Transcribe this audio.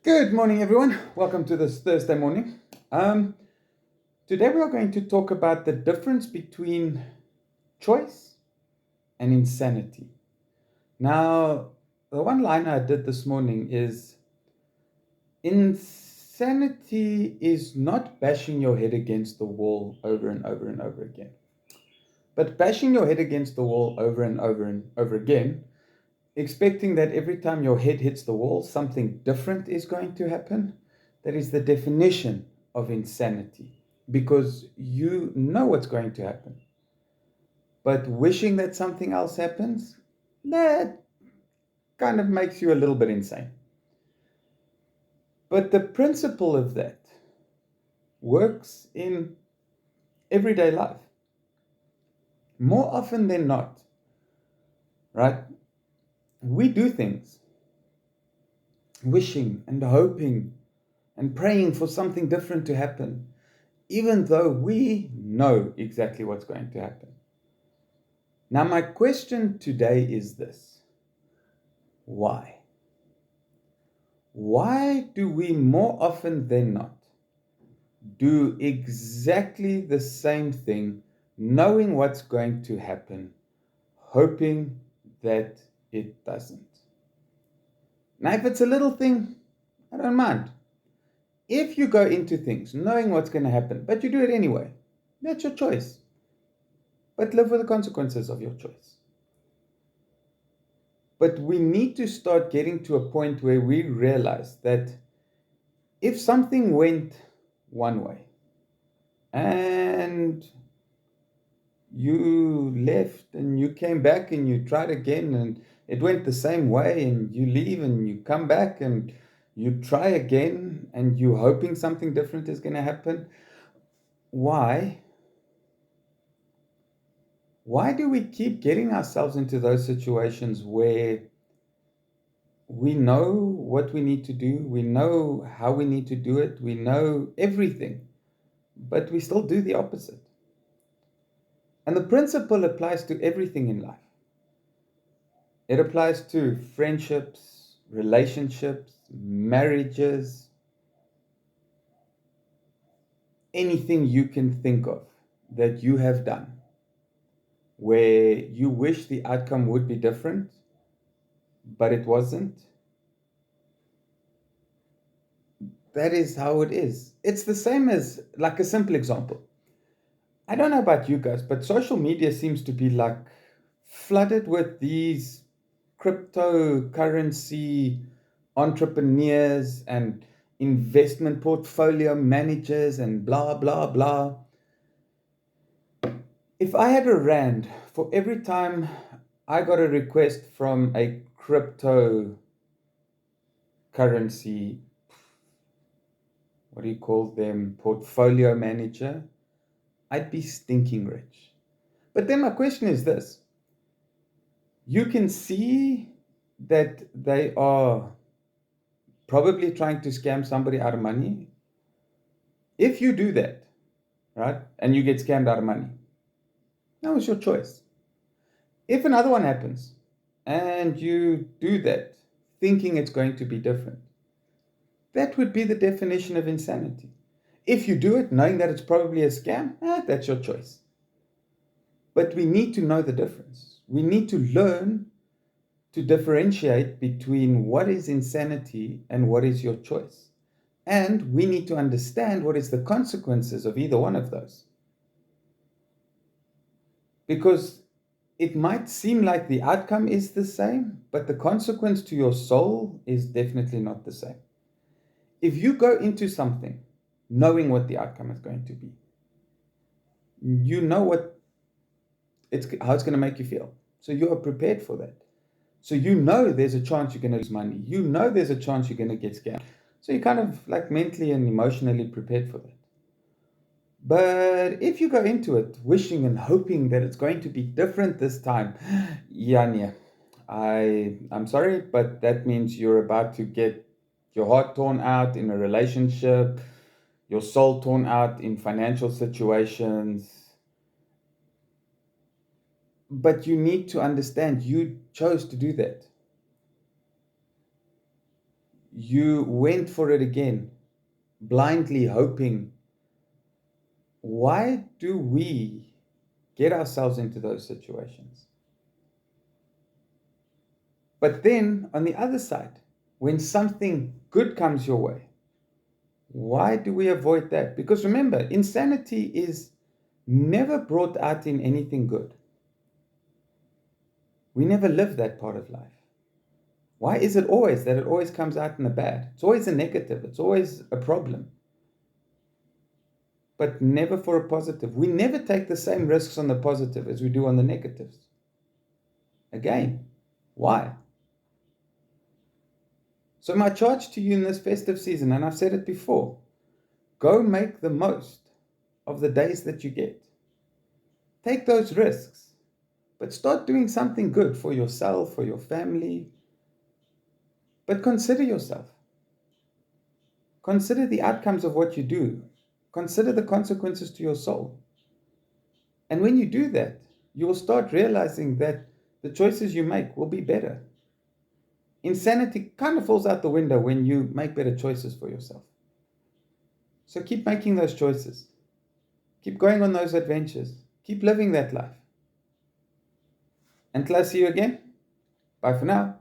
Good morning, everyone. Welcome to this Thursday morning. Today, we are going to talk about the difference between choice and insanity. Now, the one line I did this morning is insanity is not bashing your head against the wall over and over and over again, but bashing your head against the wall over and over and over again, expecting that every time your head hits the wall, something different is going to happen. That is the definition of insanity because you know what's going to happen. But wishing that something else happens, that kind of makes you a little bit insane. But the principle of that works in everyday life more often than not, right? We do things wishing and hoping and praying for something different to happen, even though we know exactly what's going to happen. Now, my question today is this: why? Why do we more often than not do exactly the same thing, knowing what's going to happen, hoping that it doesn't? Now, if it's a little thing, I don't mind. If you go into things knowing what's going to happen, but you do it anyway, that's your choice. But live with the consequences of your choice. But we need to start getting to a point where we realize that if something went one way and you left and you came back and you tried again and it went the same way, and you leave and you come back and you try again and you're hoping something different is going to happen, why? Why do we keep getting ourselves into those situations where we know what we need to do, we know how we need to do it, we know everything, but we still do the opposite? And the principle applies to everything in life. It applies to friendships, relationships, marriages, anything you can think of that you have done where you wish the outcome would be different, but it wasn't. That is how it is. It's the same as, like, a simple example. I don't know about you guys, but social media seems to be like flooded with these cryptocurrency entrepreneurs and investment portfolio managers and blah, blah, blah. If I had a rand for every time I got a request from a cryptocurrency, what do you call them, portfolio manager, I'd be stinking rich. But then my question is this: you can see that they are probably trying to scam somebody out of money. If you do that, right, and you get scammed out of money, that was your choice. If another one happens and you do that thinking it's going to be different, that would be the definition of insanity. If you do it knowing that it's probably a scam, that's your choice. But we need to know the difference. We need to learn to differentiate between what is insanity and what is your choice. And we need to understand what is the consequences of either one of those. Because it might seem like the outcome is the same, but the consequence to your soul is definitely not the same. If you go into something knowing what the outcome is going to be, you know how it's going to make you feel. So you are prepared for that. So you know there's a chance you're going to lose money. You know there's a chance you're going to get scammed. So you're kind of like mentally and emotionally prepared for that. But if you go into it wishing and hoping that it's going to be different this time, Yanya, I'm sorry, but that means you're about to get your heart torn out in a relationship, your soul torn out in financial situations. But you need to understand you chose to do that. you went for it again, blindly hoping. Why do we get ourselves into those situations? But then on the other side, when something good comes your way, why do we avoid that? Because remember, insanity is never brought out in anything good. We never live that part of life. Why is it always that it always comes out in the bad? It's always a negative. It's always a problem. But never for a positive. We never take the same risks on the positive as we do on the negatives. Again, why? So my charge to you in this festive season, and I've said it before, go make the most of the days that you get. Take those risks, but start doing something good for yourself, for your family. But consider yourself. Consider the outcomes of what you do. Consider the consequences to your soul. And when you do that, you will start realizing that the choices you make will be better. Insanity kind of falls out the window when you make better choices for yourself. So keep making those choices. Keep going on those adventures. Keep living that life. Until I see you again, bye for now.